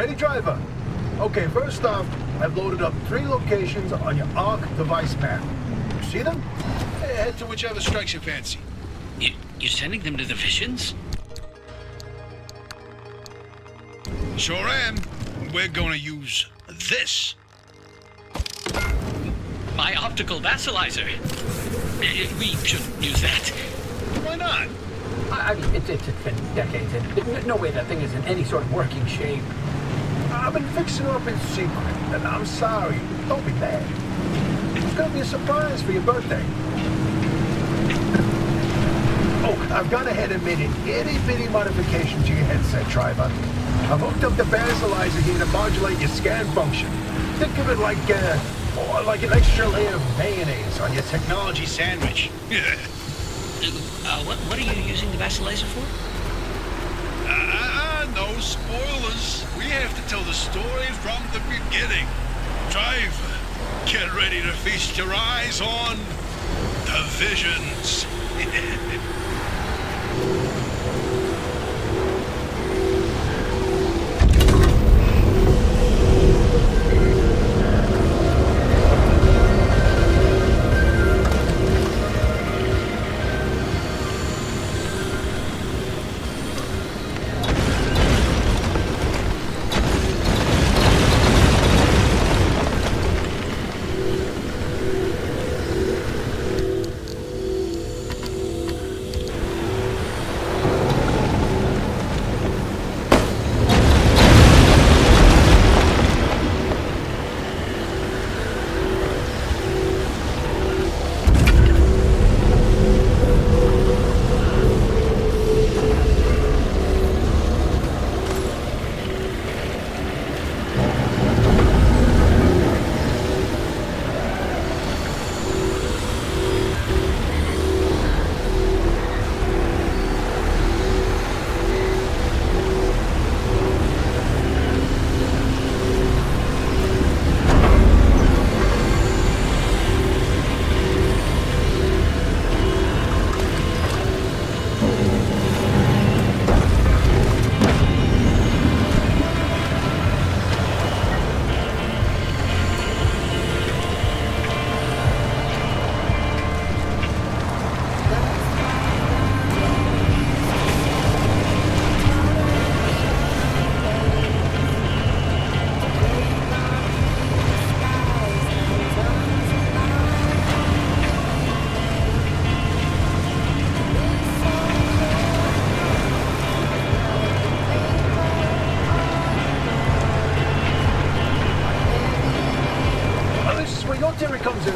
Ready, driver? Okay, first off, I've loaded up 3 locations on your ARC device map. You see them? Hey, head to whichever strikes your fancy. You're sending them to the visions? Sure am. We're gonna use this. My optical vassalizer. We shouldn't use that. Why not? I mean, it's been decades, and no way that thing is in any sort of working shape. I've been fixing it up in secret, and I'm sorry. Don't be mad. It's gonna be a surprise for your birthday. Oh, I've gone ahead and made an itty-bitty modification to your headset, driver. I've hooked up the vassalizer here to modulate your scan function. Think of it like an extra layer of mayonnaise on your technology sandwich. Yeah. What are you using the vassalizer for? No spoilers. We have to tell the story from the beginning. Driver, get ready to feast your eyes on the visions.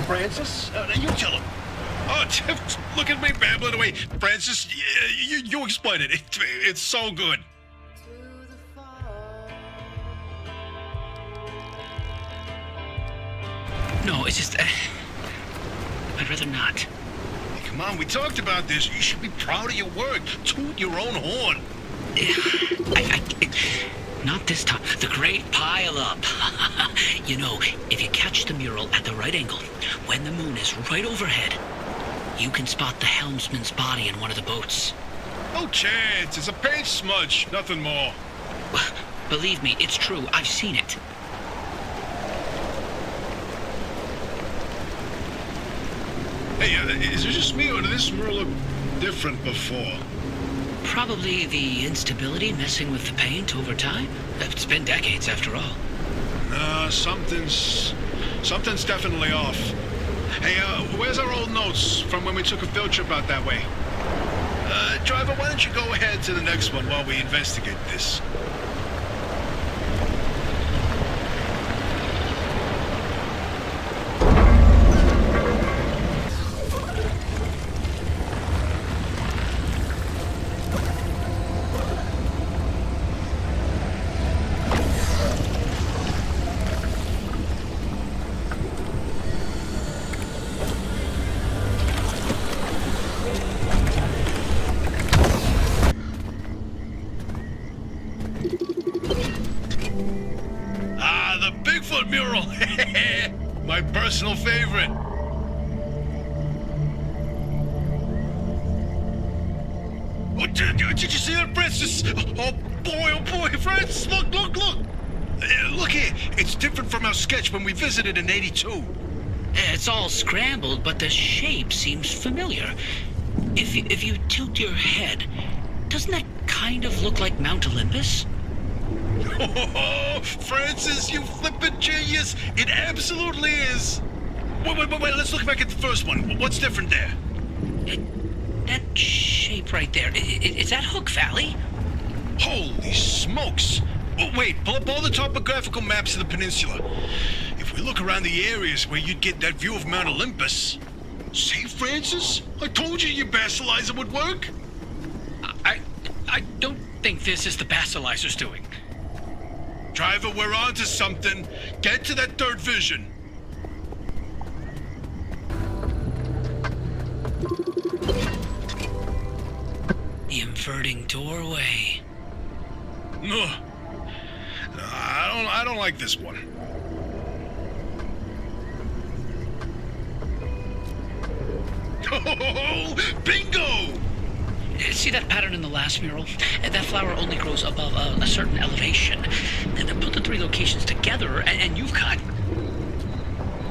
Francis? You tell him. Oh, look at me babbling away. Francis, you explain it. It's so good. No, it's just... I'd rather not. Hey, come on, we talked about this. You should be proud of your work. Toot your own horn. Not this time. The great pile-up. You know, if you catch the mural at the right angle, when the moon is right overhead, you can spot the helmsman's body in one of the boats. No chance. It's a paint smudge. Nothing more. Believe me, it's true. I've seen it. Hey, is it just me, or did this mural look different before? Probably the instability messing with the paint over time. It's been decades, after all. Something's definitely off. Hey, where's our old notes from when we took a field trip out that way? Driver, why don't you go ahead to the next one while we investigate this? Mural. My personal favorite. Oh, did you see that, Francis? Oh boy, Francis, look. Look here, it's different from our sketch when we visited in '82. It's all scrambled, but the shape seems familiar. If you tilt your head, doesn't that kind of look like Mount Olympus? Oh, Francis, you flippin' genius! It absolutely is! Wait, let's look back at the first one. What's different there? That shape right there, is that Hook Valley? Holy smokes! Oh, wait, pull up all the topographical maps of the peninsula. If we look around the areas where you'd get that view of Mount Olympus... See, Francis? I told you your basilizer would work! I don't think this is the Basilisers doing. Driver, we're on to something. Get to that third vision. The inverting doorway. No, I don't like this one. Oh, bingo! See that pattern in the last mural? That flower only grows above a certain elevation. And then put the three locations together, and you've got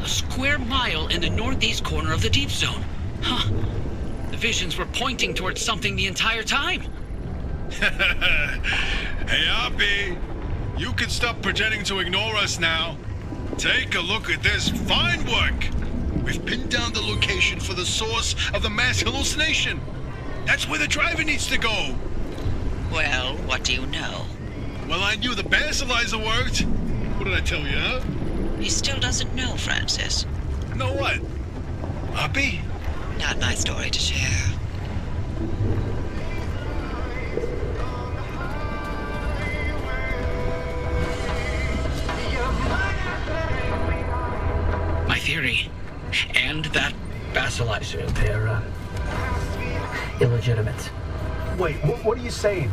a square mile in the northeast corner of the deep zone. Huh. The visions were pointing towards something the entire time. Hey, Oppie, you can stop pretending to ignore us now. Take a look at this. Fine work. We've pinned down the location for the source of the mass hallucination. That's where the driver needs to go. Well, what do you know? Well, I knew the basilizer worked. What did I tell you, huh? He still doesn't know, Francis. Know what? Oppie? Not my story to share. My theory. And that Basilizer, they're illegitimate. Wait, what are you saying?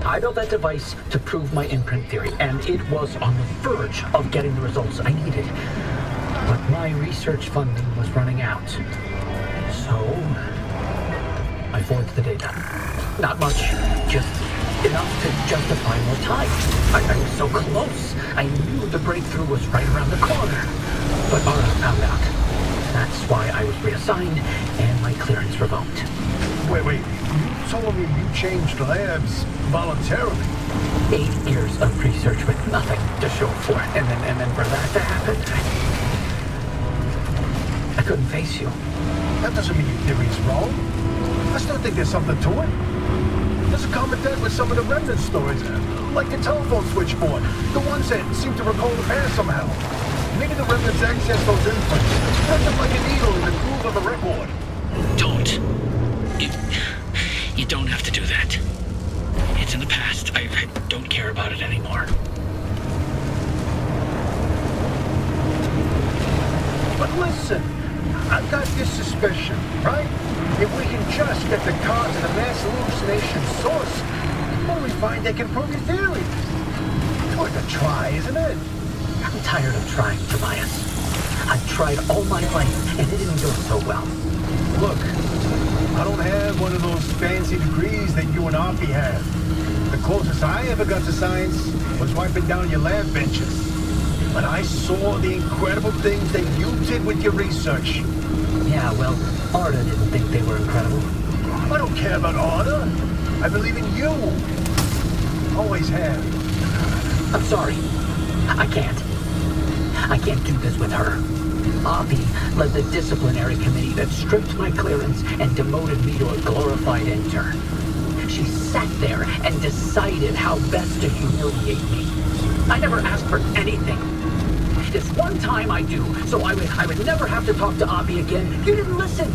I built that device to prove my imprint theory, and it was on the verge of getting the results I needed. But my research funding was running out. So, I forged the data. Not much, just enough to justify more time. I was so close. I knew the breakthrough was right around the corner. But Ara found out. That's why I was reassigned and my clearance revoked. Wait, you told me you changed labs voluntarily. 8 years of research with nothing to show for it, and then for that to happen, I couldn't face you. That doesn't mean your theory's wrong. I still think there's something to it. There's a common thread with some of the remnant stories, like the telephone switchboard, the ones that seem to recall the past somehow. Maybe the remnants access those imprints, touch them like a needle in the groove of a record. don't. You don't have to do that. It's in the past. I don't care about it anymore. But listen, I've got this suspicion, right? If we can just get the cause of the mass hallucination source, what we find they can prove your theory. It's worth a try, isn't it? I'm tired of trying, Tobias. I've tried all my life, and it didn't go so well. Look, I don't have one of those fancy degrees that you and Oppie have. The closest I ever got to science was wiping down your lab benches. But I saw the incredible things that you did with your research. Yeah, well, Arda didn't think they were incredible. I don't care about Arda. I believe in you. Always have. I'm sorry. I can't do this with her. Oppie led the disciplinary committee that stripped my clearance and demoted me to a glorified intern. She sat there and decided how best to humiliate me. I never asked for anything. This one time I do, so I would never have to talk to Oppie again. You didn't listen.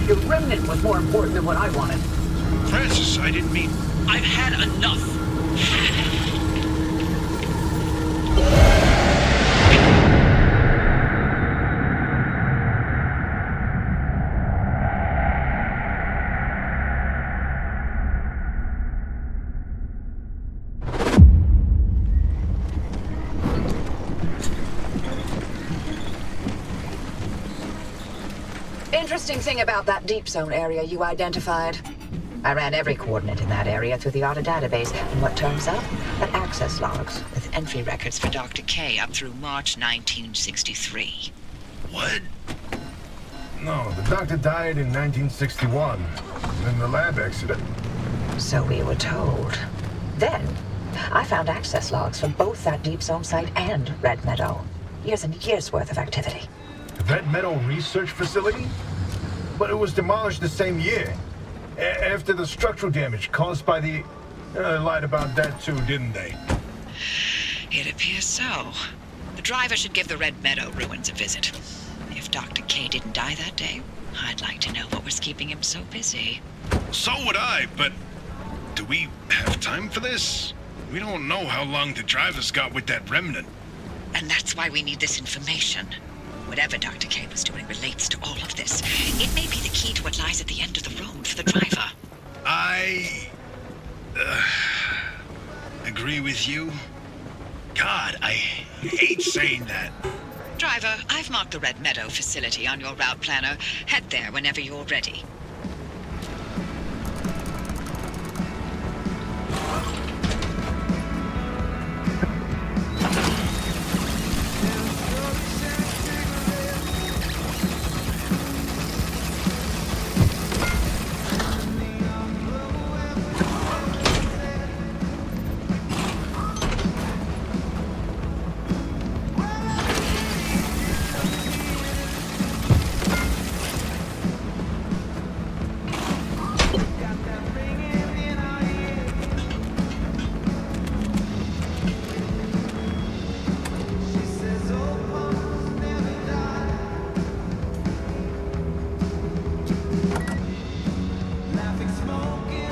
Your remnant was more important than what I wanted. Francis, I didn't mean... I've had enough. Interesting thing about that deep zone area you identified. I ran every coordinate in that area through the auto database, and what turns up? But access logs with entry records for Dr. K up through March 1963. What? No, the doctor died in 1961 in the lab accident. So we were told. Then, I found access logs from both that Deep Zone site and Red Meadow. Years and years worth of activity. The Red Meadow Research Facility? But it was demolished the same year. After the structural damage caused by the... lied about that too, didn't they? It appears so. The driver should give the Red Meadow ruins a visit. If Dr. K didn't die that day, I'd like to know what was keeping him so busy. So would I, but do we have time for this? We don't know how long the driver's got with that remnant. And that's why we need this information. Whatever Dr. K was doing relates to all of this. It may be the key to what lies at the end of the road for the driver. I... agree with you. God, I hate saying that. Driver, I've marked the Red Meadow facility on your route planner. Head there whenever you're ready. Laughing, smoking.